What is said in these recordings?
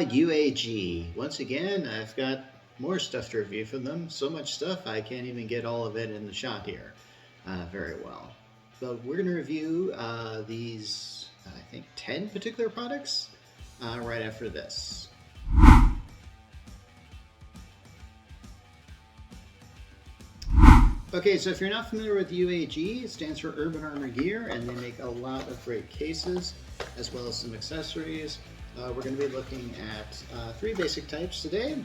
UAG. Once again, I've got more stuff to review from them. So much stuff, I can't even get all of it in the shot here very well. But we're going to review these, I think, 10 particular products right after this. Okay, so if you're not familiar with UAG, it stands for Urban Armor Gear, and they make a lot of great cases, as well as some accessories. We're going to be looking at three basic types today.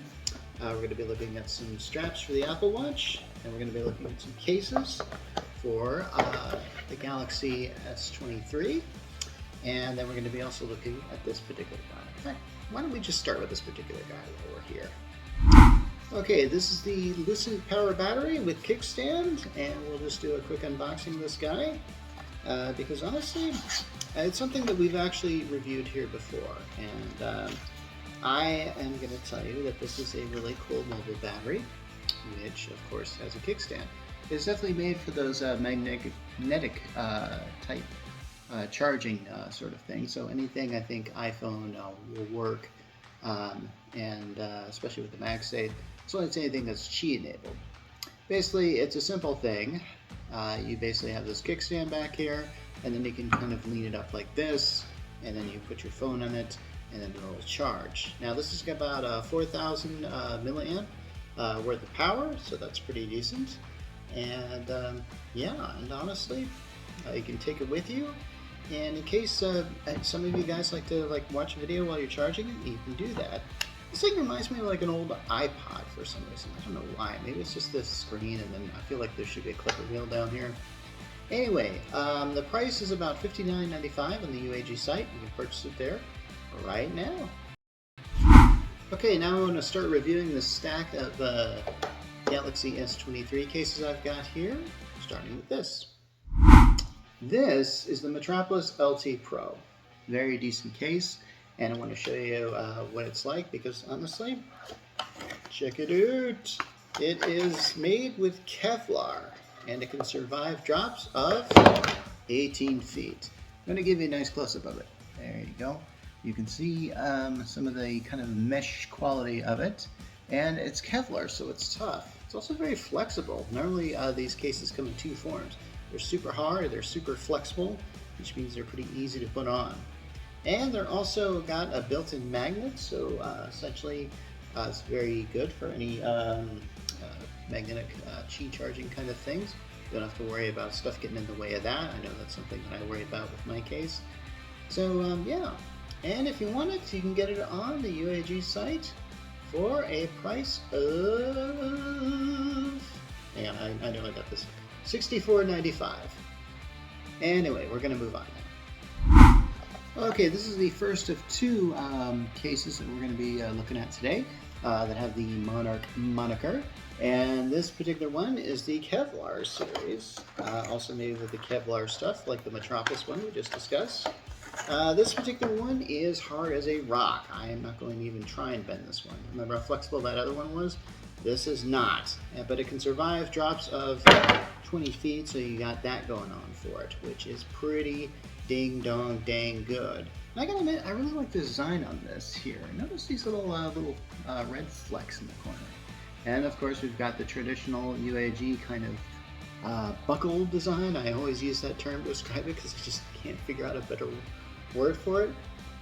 We're going to be looking at some straps for the Apple Watch, and we're going to be looking at some cases for the Galaxy S23, and then we're going to be also looking at this particular guy. In fact, why don't we just start with this particular guy while we're here. Okay, this is the Lucent Battery with Kickstand, and we'll just do a quick unboxing of this guy, because honestly, it's something that we've actually reviewed here before, and I am going to tell you that this is a really cool mobile battery, which of course has a kickstand. It's definitely made for those magnetic type charging sort of thing, so anything I think iPhone will work, and especially with the MagSafe. So it's anything that's Qi enabled. Basically, it's a simple thing. You basically have this kickstand back here, and then you can kind of lean it up like this, and then you put your phone on it, and then it will charge. Now this has got about 4,000 milliamp worth of power, so that's pretty decent. And yeah, and honestly, you can take it with you. And in case some of you guys like to watch a video while you're charging it, you can do that. This thing reminds me of like an old iPod for some reason. I don't know why. Maybe it's just this screen, and then I feel like there should be a clicker wheel down here. Anyway, the price is about $59.95 on the UAG site. You can purchase it there right now. Okay, now I'm going to start reviewing the stack of Galaxy S23 cases I've got here, starting with this. This is the Metropolis LT Pro. Very decent case. And I want to show you what it's like, because honestly, check it out. It is made with Kevlar, and it can survive drops of 18 feet. I'm going to give you a nice close-up of it. There you go. You can see some of the kind of mesh quality of it, and it's Kevlar, so it's tough. It's also very flexible. Normally these cases come in two forms. They're super hard, they're super flexible, which means they're pretty easy to put on. And they're also got a built-in magnet, so essentially it's very good for any magnetic Qi charging kind of things. You don't have to worry about stuff getting in the way of that. I know that's something that I worry about with my case. So yeah, and if you want it, you can get it on the UAG site for a price of, hang on, I know I got this, $64.95. Anyway, we're going to move on now. Okay, this is the first of two cases that we're going to be looking at today that have the Monarch moniker. And this particular one is the Kevlar series, also made with the Kevlar stuff like the Metropolis one we just discussed. This particular one is hard as a rock. I am not going to even try and bend this one. Remember how flexible that other one was? This is not, but it can survive drops of 20 feet, so you got that going on for it, which is pretty ding dong dang good. And I gotta admit, I really like the design on this here. Notice these little red flecks in the corner. And of course we've got the traditional UAG kind of buckle design. I always use that term to describe it because I just can't figure out a better word for it.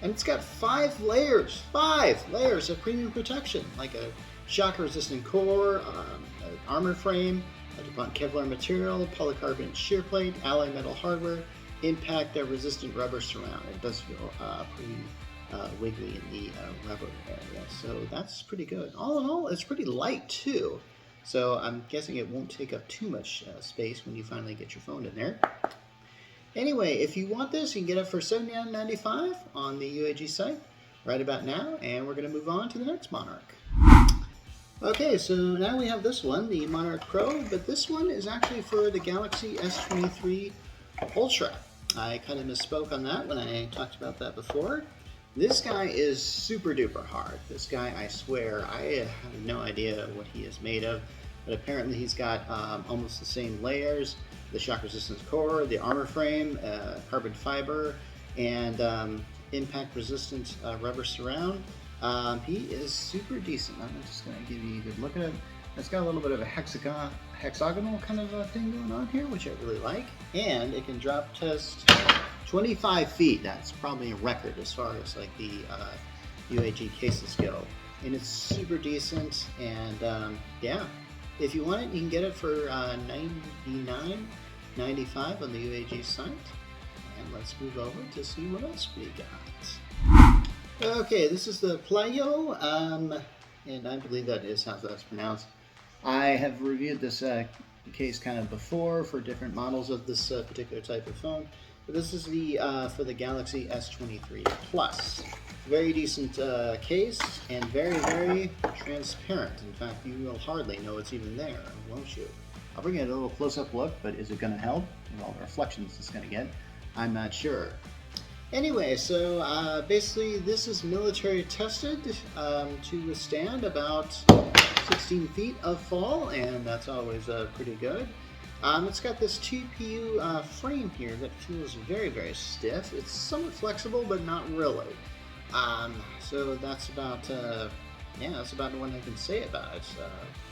And it's got 5 layers of premium protection, like a shock resistant core, an armor frame, a DuPont Kevlar material, polycarbonate shear plate, alloy metal hardware, impact resistant rubber surround. It does feel pretty wiggly in the rubber area, so that's pretty good. All in all, it's pretty light too, so I'm guessing it won't take up too much space when you finally get your phone in there. Anyway, if you want this, you can get it for $79.95 on the UAG site right about now, and we're going to move on to the next Monarch. Okay, so now we have this one, the Monarch Pro, but this one is actually for the Galaxy S23 Ultra. I kind of misspoke on that when I talked about that before. This guy is super duper hard. This guy, I swear, I have no idea what he is made of, but apparently he's got almost the same layers, the shock resistance core, the armor frame, carbon fiber, and impact resistant rubber surround. He is super decent. I'm just going to give you a good look at it. It's got a little bit of a hexagonal kind of thing going on here, which I really like. And it can drop test 25 feet. That's probably a record as far as like the UAG cases go. And it's super decent. And yeah, if you want it, you can get it for $99.95 on the UAG site. And let's move over to see what else we got. Okay, this is the PYLO, and I believe that is how that's pronounced. I have reviewed this case kind of before for different models of this particular type of phone, but this is the for the Galaxy S23 Plus. Very decent case and very, very transparent. In fact, you will hardly know it's even there, won't you? I'll bring it a little close-up look, but is it going to help with all the reflections it's going to get? I'm not sure. Anyway, so basically this is military tested to withstand about 16 feet of fall, and that's always pretty good. It's got this TPU frame here that feels very, very stiff. It's somewhat flexible, but not really. So that's about, yeah, that's about what I can say about it.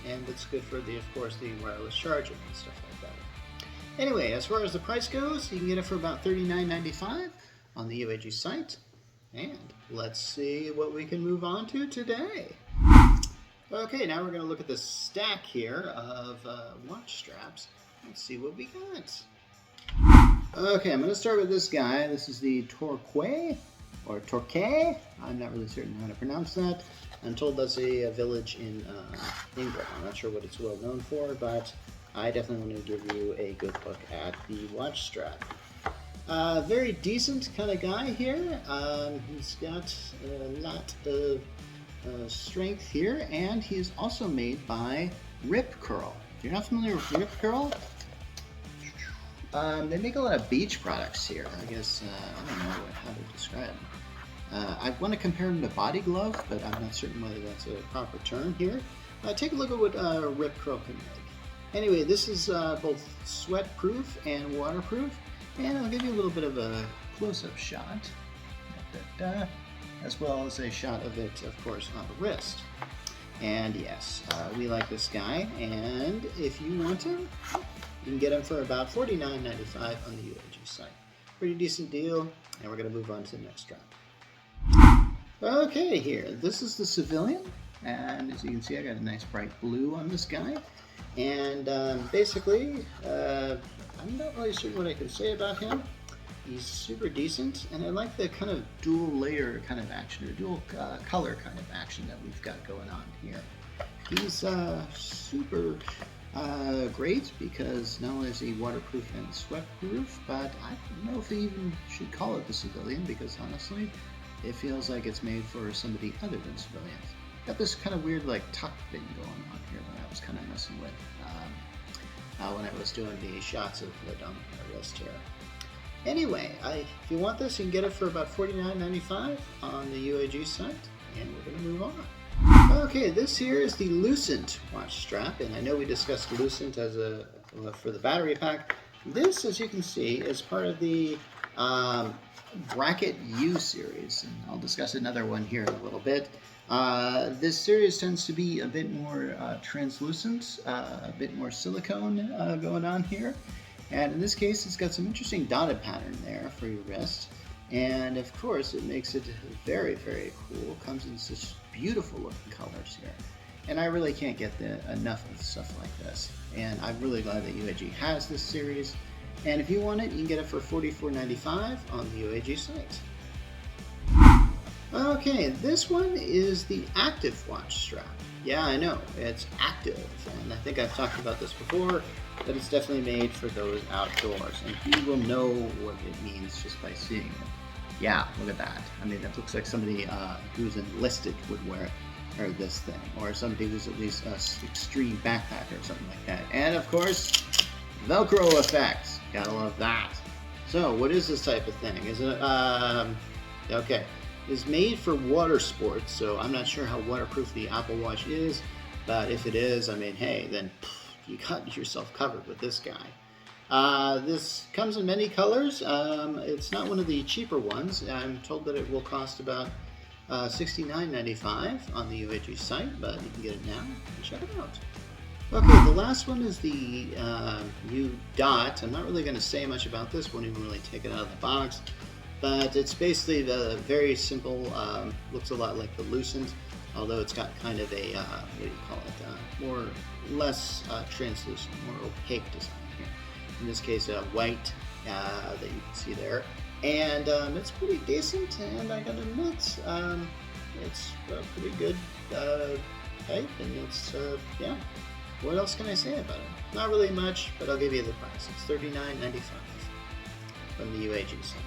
And it's good for the, of course, the wireless charging and stuff like that. Anyway, as far as the price goes, you can get it for about $39.95 on the UAG site. And let's see what we can move on to today. Okay, now we're going to look at the stack here of watch straps. Let's see what we got. Okay, I'm going to start with this guy. This is the Torquay, or Torquay. I'm not really certain how to pronounce that. I'm told that's a village in England. I'm not sure what it's well known for, but I definitely want to give you a good look at the watch strap. Very decent kind of guy here. He's got a lot of strength here, and he's also made by Rip Curl. If you're not familiar with Rip Curl, they make a lot of beach products here. I guess, I don't know how to describe them. I want to compare them to Body Glove, but I'm not certain whether that's a proper term here. Take a look at what Rip Curl can make. Anyway, this is both sweat-proof and waterproof, and I'll give you a little bit of a close-up shot, as well as a shot of it, of course, on the wrist. And yes, we like this guy, and if you want him, you can get him for about $49.95 on the UAG site. Pretty decent deal, and we're going to move on to the next strap. Okay, here, this is the civilian, and as you can see, I got a nice bright blue on this guy. And basically, I'm not really sure what I can say about him. He's super decent, and I like the kind of dual layer kind of action, or dual color kind of action that we've got going on here. He's super great because not only is he waterproof and sweat-proof, but I don't know if they even should call it the civilian, because honestly, it feels like it's made for somebody other than civilians. Got this kind of weird like tuck thing going on here that I was kind of messing with when I was doing the shots of it on my wrist here. Anyway, if you want this, you can get it for about $49.95 on the UAG site, and we're going to move on. Okay, this here is the Lucent watch strap, and I know we discussed Lucent as for the battery pack. This, as you can see, is part of the Bracket U series, and I'll discuss another one here in a little bit. This series tends to be a bit more translucent, a bit more silicone going on here. And in this case, it's got some interesting dotted pattern there for your wrist. And of course, it makes it very, very cool. Comes in such beautiful looking colors here. And I really can't get enough of stuff like this. And I'm really glad that UAG has this series. And if you want it, you can get it for $44.95 on the UAG site. Okay, this one is the active watch strap. Yeah, I know, it's active, and I think I've talked about this before, but it's definitely made for those outdoors, and you will know what it means just by seeing it. Yeah, look at that. I mean, that looks like somebody who's enlisted would wear this thing, or somebody who's at least an extreme backpacker or something like that. And of course, Velcro effects. Gotta love that. So, what is this type of thing? Is it, okay. It's made for water sports, so I'm not sure how waterproof the Apple Watch is, but if it is, I mean, hey, then you got yourself covered with this guy. This comes in many colors. It's not one of the cheaper ones. I'm told that it will cost about $69.95 on the UAG site, but you can get it now and check it out. Okay, the last one is the U Dot. I'm not really going to say much about this, won't even really take it out of the box, but it's basically the very simple, looks a lot like the Lucent, although it's got kind of a, what do you call it, less translucent, more opaque design here. In this case, white that you can see there. And it's pretty decent, and I gotta admit, it's a pretty good type, and it's, yeah. What else can I say about it? Not really much, but I'll give you the price. It's $39.95 from the UAG site.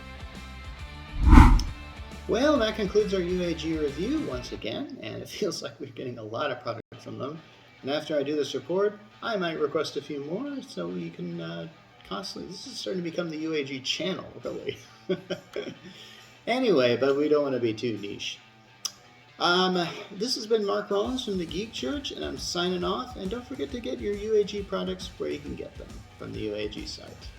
Well, that concludes our UAG review once again, and it feels like we're getting a lot of product from them. And after I do this report, I might request a few more, so you can constantly, this is starting to become the UAG channel, really. Anyway, but we don't want to be too niche. This has been Mark Rollins from the Geek Church, and I'm signing off. And don't forget to get your UAG products where you can get them from the UAG site.